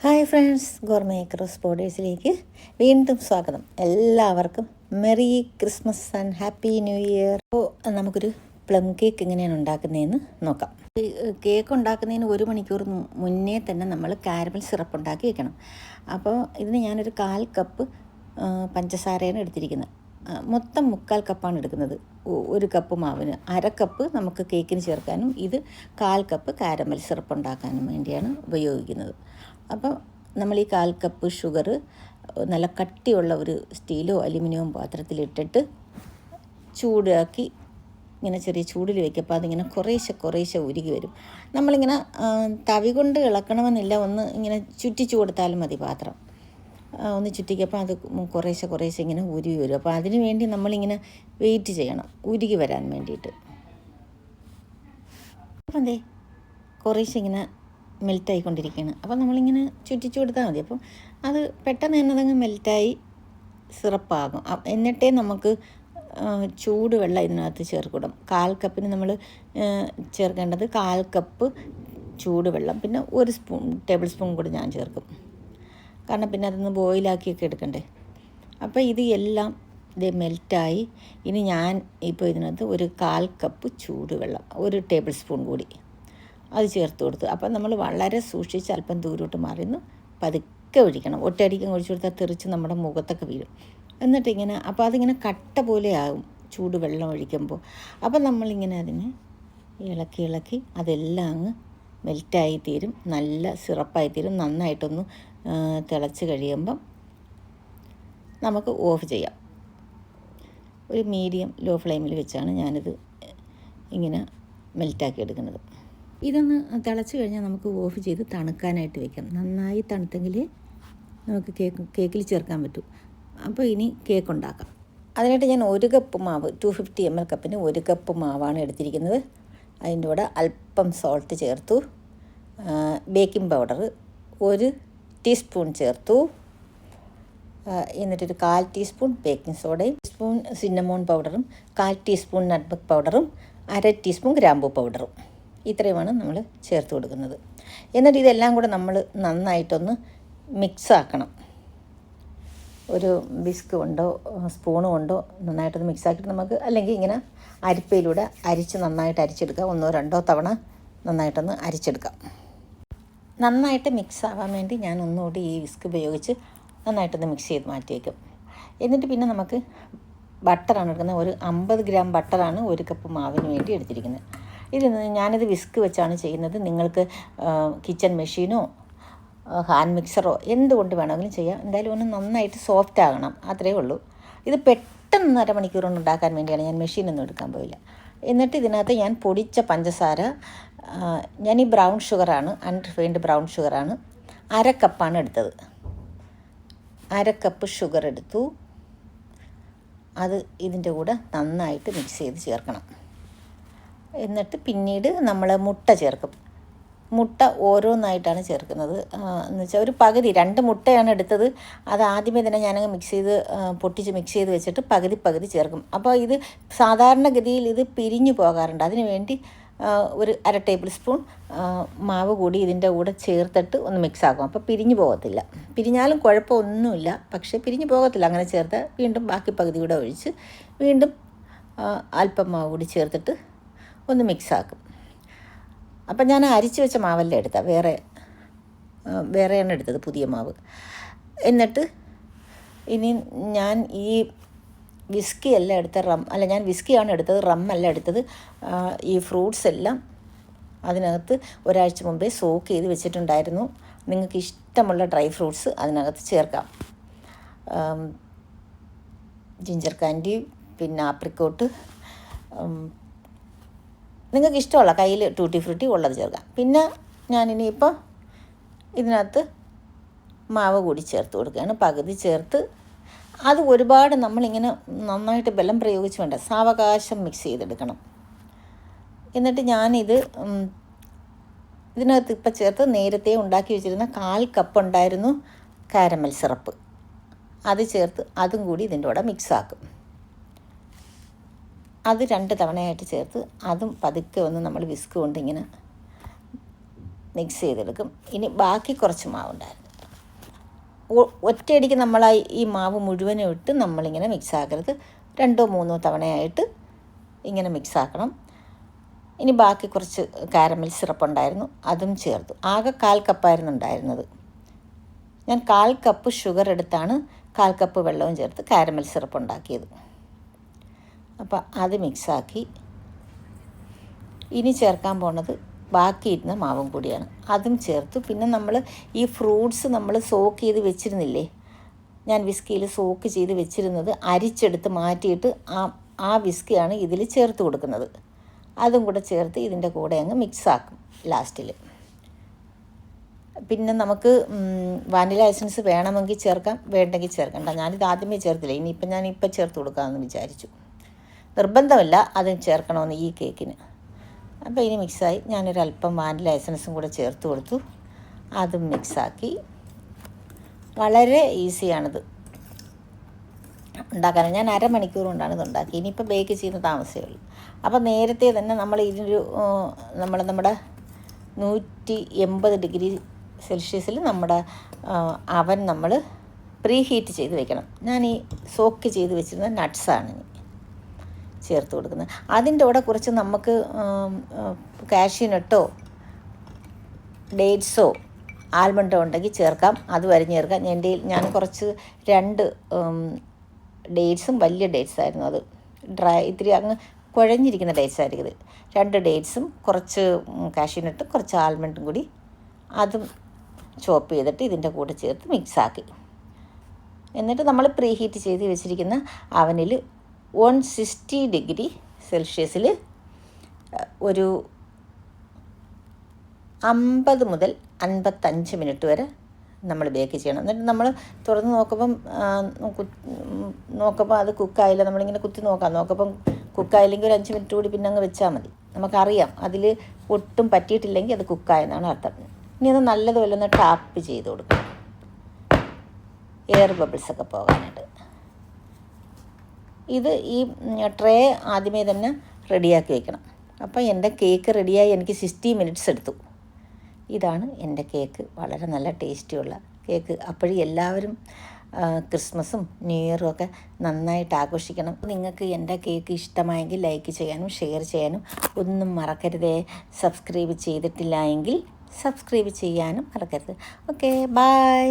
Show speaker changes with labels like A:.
A: Hi friends, gourmet cross ബോർഡേഴ്സിലേക്ക് വീണ്ടും സ്വാഗതം. എല്ലാവർക്കും merry Christmas and happy new year. അപ്പോൾ നമുക്കൊരു പ്ലം കേക്ക് എങ്ങനെയാണ് ഉണ്ടാക്കുന്നതെന്ന് നോക്കാം. കേക്ക് ഉണ്ടാക്കുന്നതിന് 1 മണിക്കൂർ മുന്നേ തന്നെ നമ്മൾ കാരമൽ സിറപ്പ് ഉണ്ടാക്കി വെക്കണം. അപ്പോൾ ഇതിന് ഞാനൊരു 1/4 കപ്പ് പഞ്ചസാരയാണ് എടുത്തിരിക്കുന്നത്. മൊത്തം 3/4 കപ്പാണ് എടുക്കുന്നത്. 1 കപ്പ് മാവിന് 1/2 കപ്പ് നമുക്ക് കേക്കിന് ചേർക്കാനും ഇത് 1/4 കപ്പ് കാരമൽ സിറപ്പ് ഉണ്ടാക്കാനും വേണ്ടിയാണ് ഉപയോഗിക്കുന്നത്. അപ്പോൾ നമ്മൾ ഈ 1/4 കപ്പ് ഷുഗർ നല്ല കട്ടിയുള്ള ഒരു സ്റ്റീലോ അലുമിനിയം പാത്രത്തിലിട്ടിട്ട് ചൂടാക്കി ഇങ്ങനെ ചെറിയ ചൂടിൽ വയ്ക്കും. അപ്പോൾ അതിങ്ങനെ കുറേശ്ശെ ഉരുകി വരും. നമ്മളിങ്ങനെ തവി കൊണ്ട് ഇളക്കണമെന്നില്ല, ഒന്ന് ഇങ്ങനെ ചുറ്റിച്ചു കൊടുത്താലും മതി. പാത്രം ഒന്ന് ചുറ്റിക്കപ്പോൾ അത് കുറേശ്ശെ ഇങ്ങനെ ഉരുകി വരും. അപ്പോൾ അതിന് വേണ്ടി നമ്മളിങ്ങനെ വെയിറ്റ് ചെയ്യണം, ഉരുകി വരാൻ വേണ്ടിയിട്ട്. അപ്പം എന്തേ കുറേശ്ശെ ഇങ്ങനെ മെൽറ്റായിക്കൊണ്ടിരിക്കുകയാണ്. അപ്പോൾ നമ്മളിങ്ങനെ ചുറ്റിച്ചു കൊടുത്താൽ മതി. അപ്പം അത് പെട്ടെന്ന് തന്നെ അതങ്ങ് മെൽറ്റായി സിറപ്പാകും. എന്നിട്ടേ നമുക്ക് ചൂട് വെള്ളം ഇതിനകത്ത് ചേർക്കണം. 1/4 കപ്പിന് നമ്മൾ ചേർക്കേണ്ടത് 1/4 കപ്പ് ചൂടുവെള്ളം, പിന്നെ 1 ടേബിൾ സ്പൂൺ കൂടി ഞാൻ ചേർക്കും. കാരണം പിന്നെ അതൊന്ന് ബോയിലാക്കിയൊക്കെ എടുക്കണ്ടേ. അപ്പോൾ ഇത് എല്ലാം ഇത് മെൽറ്റായി. ഇനി ഞാൻ ഇപ്പോൾ ഇതിനകത്ത് ഒരു 1/4 കപ്പ് ചൂടുവെള്ളം 1 ടേബിൾ സ്പൂൺ കൂടി അത് ചേർത്ത് കൊടുത്തു. അപ്പം നമ്മൾ വളരെ സൂക്ഷിച്ച് അല്പം ദൂരോട്ട് മാറിന്ന് പതുക്കെ ഒഴിക്കണം. ഒറ്റയടിക്കും ഒഴിച്ചു കൊടുത്താൽ തെറിച്ച് നമ്മുടെ മുഖത്തൊക്കെ വീഴും. എന്നിട്ടിങ്ങനെ അപ്പോൾ അതിങ്ങനെ കട്ട പോലെ ആകും ചൂടുവെള്ളം ഒഴിക്കുമ്പോൾ. അപ്പം നമ്മളിങ്ങനെ അതിനെ ഇളക്കി അതെല്ലാം അങ്ങ് മെൽറ്റായി തീരും, നല്ല സിറപ്പായി തീരും. നന്നായിട്ടൊന്ന് തിളച്ച് കഴിയുമ്പം നമുക്ക് ഓഫ് ചെയ്യാം. ഒരു മീഡിയം ലോ ഫ്ലെയിമിൽ വെച്ചാണ് ഞാനിത് ഇങ്ങനെ മെൽറ്റാക്കി എടുക്കുന്നത്. ഇതൊന്ന് തിളച്ച് കഴിഞ്ഞാൽ നമുക്ക് ഓഫ് ചെയ്ത് തണുക്കാനായിട്ട് വെക്കാം. നന്നായി തണുത്തെങ്കിലേ നമുക്ക് കേക്കിൽ ചേർക്കാൻ പറ്റൂ. അപ്പോൾ ഇനി കേക്ക് ഉണ്ടാക്കാം. അതിനായിട്ട് ഞാൻ 1 കപ്പ് മാവ് 250 ml കപ്പിന് 1 കപ്പ് മാവാണ് എടുത്തിരിക്കുന്നത്. അതിൻ്റെ കൂടെ അല്പം സോൾട്ട് ചേർത്തു. ബേക്കിംഗ് പൗഡർ 1 ടീസ്പൂൺ ചേർത്തു. എന്നിട്ടൊരു 1/4 ടീസ്പൂൺ ബേക്കിംഗ് സോഡയും, ടീസ്പൂൺ സിന്നമോൺ പൗഡറും, 1/4 ടീസ്പൂൺ നട്ട്മഗ് പൗഡറും, 1/2 ടീസ്പൂൺ ഗ്രാമ്പൂ പൗഡറും. ഇത്രയുമാണ് നമ്മൾ ചേർത്ത് കൊടുക്കുന്നത്. എന്നിട്ട് ഇതെല്ലാം കൂടെ നമ്മൾ നന്നായിട്ടൊന്ന് മിക്സാക്കണം. ഒരു വിസ്ക് കൊണ്ടോ സ്പൂണ് കൊണ്ടോ നന്നായിട്ടൊന്ന് മിക്സാക്കിയിട്ട് നമുക്ക് അല്ലെങ്കിൽ ഇങ്ങനെ അരിപ്പയിലൂടെ നന്നായിട്ട് അരിച്ചെടുക്കാം. 1-2 തവണ നന്നായിട്ടൊന്ന് അരിച്ചെടുക്കാം. നന്നായിട്ട് മിക്സ് ആവാൻ വേണ്ടി ഞാൻ ഒന്നുകൂടി ഈ വിസ്ക് ഉപയോഗിച്ച് നന്നായിട്ടൊന്ന് മിക്സ് ചെയ്ത് മാറ്റി വയ്ക്കും. എന്നിട്ട് പിന്നെ നമുക്ക് ബട്ടറാണ് എടുക്കുന്നത്. ഒരു 50 ഗ്രാം ബട്ടറാണ് 1 കപ്പ് മാവിന് വേണ്ടി എടുത്തിരിക്കുന്നത്. ഞാനിത് വിസ്ക് വെച്ചാണ് ചെയ്യുന്നത്. നിങ്ങൾക്ക് കിച്ചൺ മെഷീനോ ഹാൻഡ് മിക്സറോ എന്തുകൊണ്ട് വേണമെങ്കിലും ചെയ്യാം. എന്തായാലും ഒന്ന് നന്നായിട്ട് സോഫ്റ്റ് ആകണം, അത്രയേ ഉള്ളൂ. ഇത് പെട്ടെന്ന് 1/2 മണിക്കൂർ കൊണ്ട് ഉണ്ടാക്കാൻ വേണ്ടിയാണ്. ഞാൻ മെഷീനൊന്നും എടുക്കാൻ പോയില്ല. എന്നിട്ട് ഇതിനകത്ത് ഞാൻ പൊടിച്ച പഞ്ചസാര, ഞാൻ ഈ ബ്രൗൺ ഷുഗറാണ്, അൺറിഫൈൻഡ് ബ്രൗൺ ഷുഗറാണ്, 1/2 കപ്പാണ് എടുത്തത്. 1/2 കപ്പ് ഷുഗർ എടുത്തു. അത് ഇതിൻ്റെ കൂടെ നന്നായിട്ട് മിക്സ് ചെയ്ത് ചേർക്കണം. എന്നിട്ട് പിന്നീട് നമ്മൾ മുട്ട ചേർക്കും. മുട്ട ഓരോന്നായിട്ടാണ് ചേർക്കുന്നത്. എന്ന് വെച്ചാൽ ഒരു പകുതി 2 മുട്ടയാണ് എടുത്തത്. അത് ആദ്യമേ തന്നെ ഞാനങ്ങ് പൊട്ടിച്ച് മിക്സ് ചെയ്ത് വെച്ചിട്ട് പകുതി ചേർക്കും. അപ്പോൾ ഇത് സാധാരണഗതിയിൽ ഇത് പിരിഞ്ഞു പോകാറുണ്ട്. അതിന് വേണ്ടി ഒരു 1/2 ടേബിൾ സ്പൂൺ മാവ് കൂടി ഇതിൻ്റെ കൂടെ ചേർത്തിട്ട് ഒന്ന് മിക്സ് ആക്കും. അപ്പോൾ പിരിഞ്ഞു പോകത്തില്ല. പിരിഞ്ഞാലും കുഴപ്പമൊന്നുമില്ല, പക്ഷേ പിരിഞ്ഞു പോകത്തില്ല. അങ്ങനെ ചേർത്ത് വീണ്ടും ബാക്കി പകുതി കൂടെ ഒഴിച്ച് വീണ്ടും അല്പം മാവ് കൂടി ചേർത്തിട്ട് ഒന്ന് മിക്സാക്കും. അപ്പം ഞാൻ അരിച്ച് വെച്ച മാവല്ല എടുത്തത്, വേറെയാണ് എടുത്തത്, പുതിയ മാവ്. എന്നിട്ട് ഇനി ഞാൻ ഈ വിസ്കി അല്ല എടുത്ത ഞാൻ വിസ്കിയാണ് എടുത്തത്, റമ്മല്ല എടുത്തത്. ഈ ഫ്രൂട്ട്സ് എല്ലാം അതിനകത്ത് ഒരാഴ്ച മുമ്പേ സോക്ക് ചെയ്ത് വെച്ചിട്ടുണ്ടായിരുന്നു. നിങ്ങൾക്ക് ഇഷ്ടമുള്ള ഡ്രൈ ഫ്രൂട്ട്സ് അതിനകത്ത് ചേർക്കാം. ജിഞ്ചർ കാൻഡി, പിന്നെ ആപ്രിക്കോട്ട്, നിങ്ങൾക്ക് ഇഷ്ടമുള്ള കയ്യിൽ ടൂട്ടി ഫ്രൂട്ടി ഉള്ളത് ചേർക്കാം. പിന്നെ ഞാനിനിയിപ്പോൾ ഇതിനകത്ത് മാവ് കൂടി ചേർത്ത് കൊടുക്കുകയാണ്. പകുതി ചേർത്ത് അത് ഒരുപാട് നമ്മളിങ്ങനെ നന്നായിട്ട് ബലം പ്രയോഗിച്ച് വേണ്ട, സാവകാശം മിക്സ് ചെയ്തെടുക്കണം. എന്നിട്ട് ഞാനിത് ഇതിനകത്ത് ഇപ്പം ചേർത്ത് നേരത്തെ ഉണ്ടാക്കി വെച്ചിരുന്ന 1/4 കപ്പ് ഉണ്ടായിരുന്നു കാരമൽ സിറപ്പ്, അത് ചേർത്ത് അതും കൂടി ഇതിൻ്റെ കൂടെ മിക്സാക്കും. അത് 2 തവണയായിട്ട് ചേർത്ത് അതും പതുക്കെ ഒന്ന് നമ്മൾ വിസ്ക് കൊണ്ട് ഇങ്ങനെ മിക്സ് ചെയ്തെടുക്കും. ഇനി ബാക്കി കുറച്ച് മാവുണ്ടായിരുന്നു, ഒറ്റയടിക്ക് നമ്മൾ ഈ മാവ് മുഴുവനും ഇട്ട് നമ്മളിങ്ങനെ മിക്സ് ആക്കരുത്. 2-3 തവണയായിട്ട് ഇങ്ങനെ മിക്സ് ആക്കണം. ഇനി ബാക്കി കുറച്ച് കാരമൽ സിറപ്പ് ഉണ്ടായിരുന്നു, അതും ചേർത്തു. ആകെ 1/4 കപ്പായിരുന്നു ഉണ്ടായിരുന്നത്. ഞാൻ 1/4 കപ്പ് ഷുഗർ എടുത്താണ് 1/4 കപ്പ് വെള്ളവും ചേർത്ത് കാരമൽ സിറപ്പ് ഉണ്ടാക്കിയത്. അപ്പോൾ അത് മിക്സാക്കി ഇനി ചേർക്കാൻ പോണത് ബാക്കി ഇരുന്ന മാവും കൂടിയാണ്. അതും ചേർത്ത് പിന്നെ നമ്മൾ ഈ ഫ്രൂട്ട്സ് നമ്മൾ സോക്ക് ചെയ്ത് വെച്ചിരുന്നില്ലേ, ഞാൻ വിസ്കിയിൽ സോക്ക് ചെയ്ത് വെച്ചിരുന്നത് അരിച്ചെടുത്ത് മാറ്റിയിട്ട് ആ വിസ്കിയാണ് ഇതിൽ ചേർത്ത് കൊടുക്കുന്നത്. അതും കൂടെ ചേർത്ത് ഇതിൻ്റെ കൂടെ അങ്ങ് മിക്സാക്കും ലാസ്റ്റിൽ. പിന്നെ നമുക്ക് വാനില എസൻസ് വേണമെങ്കിൽ ചേർക്കാം, വേണ്ടെങ്കിൽ ചേർക്കണ്ട. ഞാനിത് ആദ്യമേ ചേർത്തില്ല, ഇനിയിപ്പം ഞാനിപ്പോൾ ചേർത്ത് കൊടുക്കാമെന്ന് വിചാരിച്ചു. നിർബന്ധമില്ല അത് ചേർക്കണമെന്ന് ഈ കേക്കിന്. അപ്പോൾ ഇനി മിക്സായി ഞാനൊരല്പം വാനില എസൻസും കൂടെ ചേർത്ത് കൊടുത്തു. അതും മിക്സാക്കി. വളരെ ഈസിയാണിത് ഉണ്ടാക്കാൻ. ഞാൻ 1/2 മണിക്കൂർ കൊണ്ടാണ് ഇത് ഉണ്ടാക്കി. ഇനിയിപ്പോൾ ബേക്ക് ചെയ്യുന്ന താമസമേ ഉള്ളൂ. അപ്പോൾ നേരത്തെ തന്നെ നമ്മൾ നമ്മുടെ 180 ഡിഗ്രി സെൽഷ്യസിൽ നമ്മുടെ അവൻ നമ്മൾ പ്രീ ഹീറ്റ് ചെയ്ത് വെക്കണം. ഞാൻ ഈ സോക്ക് ചെയ്ത് വെച്ചിരുന്ന നട്ട്സാണ് ഇനി ചേർത്ത് കൊടുക്കുന്നത്. അതിൻ്റെ കൂടെ കുറച്ച് നമുക്ക് കാഷ്യനട്ടോ ഡേറ്റ്സോ ആൽമണ്ടോ ഉണ്ടെങ്കിൽ ചേർക്കാം, അത് വരിഞ്ഞ് ചേർക്കാം. ഞാൻ കുറച്ച് 2 ഡേറ്റ്സും വലിയ ഡേറ്റ്സ് ആയിരുന്നു, അത് ഇത്തിരി അങ്ങ് കുഴഞ്ഞിരിക്കുന്ന ഡേറ്റ്സ് ആയിരിക്കും ഇത്. 2 ഡേറ്റ്സും കുറച്ച് കാഷ്യനട്ടും കുറച്ച് ആൽമണ്ടും കൂടി അതും ചോപ്പ് ചെയ്തിട്ട് ഇതിൻ്റെ കൂടെ ചേർത്ത് മിക്സാക്കി. എന്നിട്ട് നമ്മൾ പ്രീ ഹീറ്റ് ചെയ്ത് വെച്ചിരിക്കുന്ന അവനിൽ 160 ഡിഗ്രി സെൽഷ്യസിൽ ഒരു 50 മുതൽ 55 മിനിറ്റ് വരെ നമ്മൾ ബേക്ക് ചെയ്യണം. എന്നിട്ട് നമ്മൾ തുറന്ന് നോക്കുമ്പോൾ അത് കുക്കായില്ല. നമ്മളിങ്ങനെ കുത്തി നോക്കുമ്പം കുക്കായില്ലെങ്കിൽ ഒരു 5 മിനിറ്റ് കൂടി പിന്നെ അങ്ങ് വെച്ചാൽ മതി. നമുക്കറിയാം അതിൽ ഒട്ടും പറ്റിയിട്ടില്ലെങ്കിൽ അത് കുക്കായെന്നാണ് അർത്ഥം. ഇനി അത് നല്ലതുപോലെ ഒന്ന് ടാപ്പ് ചെയ്ത് കൊടുക്കും, എയർ ബബിൾസൊക്കെ പോകാനായിട്ട്. ഇത് ഈ ട്രേ ആദ്യമേ തന്നെ റെഡിയാക്കി വയ്ക്കണം. അപ്പോൾ എൻ്റെ കേക്ക് റെഡിയായി എനിക്ക് 60 മിനിറ്റ്സ് എടുത്തു. ഇതാണ് എൻ്റെ കേക്ക്, വളരെ നല്ല ടേസ്റ്റിയുള്ള കേക്ക്. അപ്പോഴും എല്ലാവരും ക്രിസ്മസും ന്യൂ ഇയറും ഒക്കെ നന്നായിട്ട് ആഘോഷിക്കണം. നിങ്ങൾക്ക് എൻ്റെ കേക്ക് ഇഷ്ടമായെങ്കിൽ ലൈക്ക് ചെയ്യാനും ഷെയർ ചെയ്യാനും ഒന്നും മറക്കരുതേ. സബ്സ്ക്രൈബ് ചെയ്തിട്ടില്ല എങ്കിൽ സബ്സ്ക്രൈബ് ചെയ്യാനും മറക്കരുത്. Okay, by.